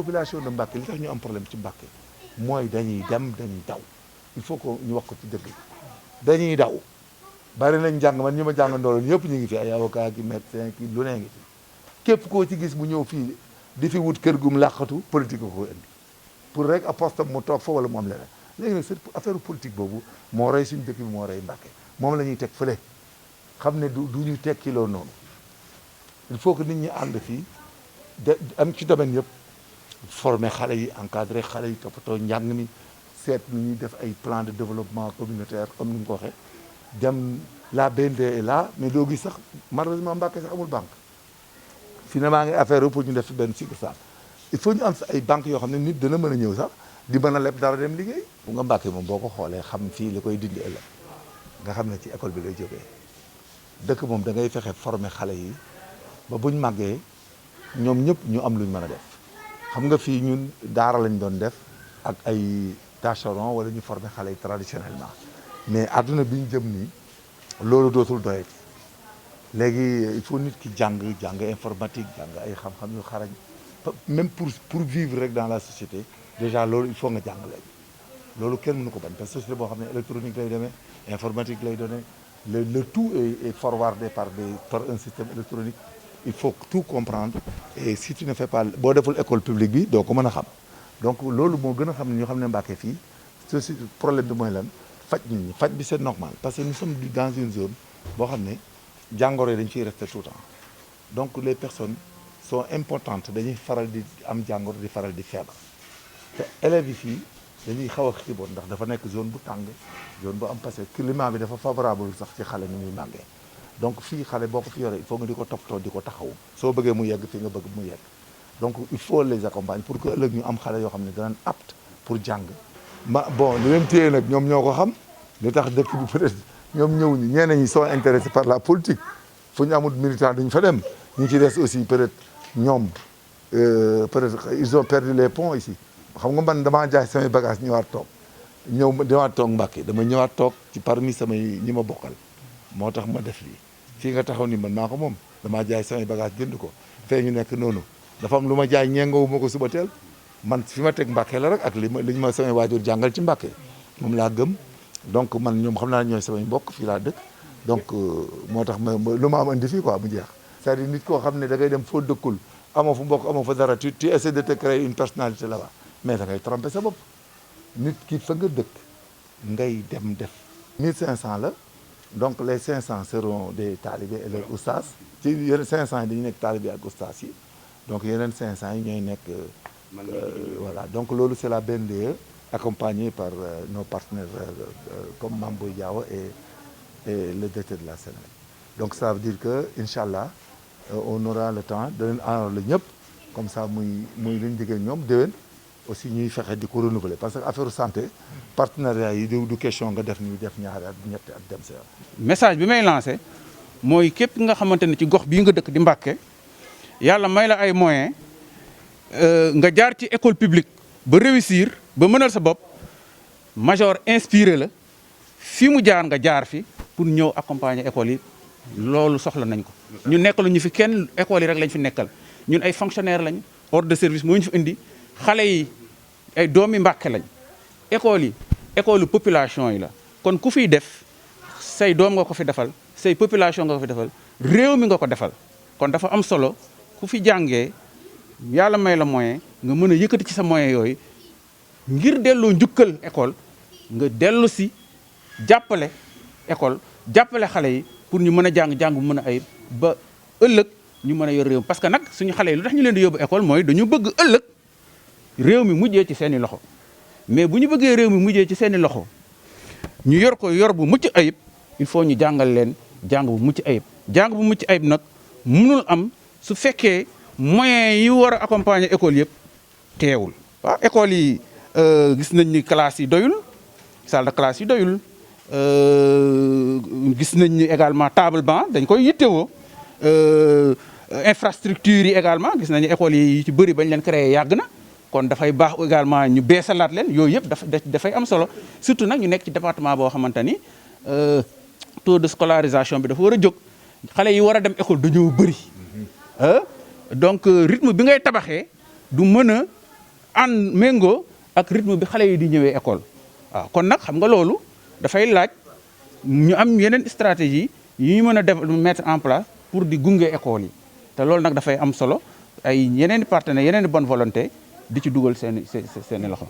population de Mbacké li tax ñu am problème ci Mbacké mooy dañuy dem dañuy daw il faut que ñu wax ko ci dëgg dañuy daw bari nañ jàng man ñi ma jàngandooloon yëpp ñu ngi fi ay avocat ki médecin ki lu nee ngi fi képp koo ci gis mu ñëw fii di fi wut kër gum làqatu politique ko indi pour rek a poste mu toog fa wala mu am leneen léegi nag cette affaire politique boobu moo rey suñu dëkk bi moo rey Mbacké moom la ñuy teg fële xam ne du ñu tekki loolu noonu il faut que nit ñi ànd fii de am ci domaine yëpp former xale yi encadrer xale yi toppatoo njàng mi seet nu ñuy def ay plan de développement communautaire comme ni nga ko waxee dem la BND est là mais doo gis sax malheureusement Mbacké sax amul banque finalement ngi affaire pour ñu def fi benn succursale il faut ñu am ay banques yoo xam ne nit dana mën a ñëw sax di mën a leb dara dem liggéey. bu nga Mbacké moom boo ko xoolee xam fii li koy dindi ëllëg nga xam ne ci école bi lay jógee dëkk moom da ngay fexe former xale yi ba buñ màggee ñoom ñëpp ñu am luñ mën a def xam nga fii ñun daara lañ doon def ak ay tâcheron wala ñu former xale yi traditionnellement mais àdduna bi ñu jëm nii loolu dootul doyati léegi il faut nit ki jàng informatique jàng ay xam-xam yu xarañ même pour vivre rek dans la société déjà loolu il faut nga jàng léegi loolu kenn mënu ko bañ parce que société boo xam ne électronique lay demee informatique lay donné le tout est forwardé par un système électronique il faut tout comprendre et si tu ne fais pas boo deful école publique bi doo ko mën a xam donc loolu moo gën a xam ne ñoo xam ne Mbacké fii ceci problème bi mooy lan faj nit ñi faj bi c'est normal parce que nous sommes dans une zone boo xam ne jàngoro yi dañ fiy rester tout le temps donc les personnes sont importantes dañuy faral di am jàngoro di faral di feebar te élèves yi fii dañuy xaw a xiiboon ndax dafa nekk zone bu tàng zone bu am parce que climat bi dafa favorable sax ci xale ni muy màggee donc fii xale boo ko fi yoree il faut nga di ko toppatoo di ko taxaw soo bëggee mu yegg fii nga bëgg mu yegg donc il faut les accompagner pour que ëllëg ñu am xale yoo xam ne danañ apte pour jàng bon li leen téye nag ñoom ñoo ko xam li tax dëkk bi peut-être ñoom ñëw ñi ñeneen ñi sont intéressés par la politique fu ñu amul militant duñ fa dem ñi ci des aussi peut-être ñoom peut-être ils ont perdu les ponts ici xam nga man damaa jaay samay bagage ñëwaat toog ñëwaat toog Mbacké dama ñëwaat toog ci parmi samay ñi ma bokkal moo tax ma def lii fii nga taxaw ni man maa ko moom damaa jaay samay bagage jënd ko fee ñu nekk noonu dafa am lu ma jaay ñeengawu ma ko suba teel man fi ma teg Mbacké la rek ak li ma samay waajur jàngal ci Mbacké moom laa gëm donc man ñoom xam naa ñooy samay mbokk fii laa dëkk donc moo tax lu ma am andi fii quoi mu jeex c'est-à-dire nit koo xam ne da ngay dem foo dëkkul amoo fu mbokk amoo fa dara tu essaies de te créer une personnalité là-bas mais da ngay tromper sa bopp nit ki fa nga dëkk ngay dem def 1500 la donc les 500 seront des talibés et leurs oustas ci yeneen 500 yi dañuy nekk talibé ak oustas yi donc yeneen 500 yi ñooy nekk voilà donc loolu c'est la BNDE accompagnée par nos partenaires comme Mame Boye Diao et le directeur de la Sénat donc ça veut dire que inchallah on aura le temps de leen enrôler ñëpp comme ça muy li ñu diggee ñoom déwén aussi ñuy fexe di ko renouveler parce que affaire santé partenariat yi du question nga def ni def ñaari at ñetti at dem sa message bi may lancé mooy képp nga xamante ne ci gox bii nga dëkk di Mbacké yàlla may la ay moyens nga jaar ci école publique ba réussir ba mënal sa bopp Majour inspiré la fi mu jaar nga jaar fi pour ñëw accompagner école yi loolu soxla nañ ko ñu nekkalu ñu fi kenn école yi rek lañ fi nekkal ñun ay fonctionnaire lañ ordre de service moo ñu fi indi xale yi ay doomi Mbacké lañ école yi école population yi la kon ku fiy def say doom nga ko fi defal say population nga ko fi defal réew mi nga ko defal kon dafa am solo ku fi jàngee yàlla may la moyen nga mën a yëkkati ci sa moyen yooyu ngir delloo njukkal école nga dellu si jàppale école jàppale xale yi pour ñu mën a jàng bu mën a ayib ba ëllëg ñu mën a yor réew parce que nag suñu xale yi lu tax ñu leen di yóbbu école mooy dañu bëgg ëllëg réew mi mujjee ci seeni loxo mais bu ñu bëggee réew mi mujjee ci seeni loxo ñu yor ko yor bu mucc ayib il faut ñu jàngal leen jàng bu mucc ayib jàng bu mucc ayib nag mënul am su fekkee moyens yi war a accompagner école yëpp teewul. waaw école yi gis nañ ni classe yi doyul salle de classe yi doyul gis nañ ni également table banc dañ koy yittewoo infrastructure yi également gis nañu école yi ci bëri bañ leen créé yàgg na. kon dafay baax également ñu beesalaat leen yooyu yëpp dafay am solo surtout nag ñu nekk ci département boo xamante ni taux de scolarisation bi dafa war a jóg xale yi war a dem école dañoo bëri donc rythme bi ngay tabaxee du mën a ànd méngoo ak rythme bi xale yi di ñëwee école waaw kon nag xam nga loolu dafay laaj ñu am yeneen stratégie yi ñu mën a def mettre en place pour di gunge école yi te loolu nag dafay am solo ay yeneen partenaires yeneen bonne volonté di ci dugal seen loxo.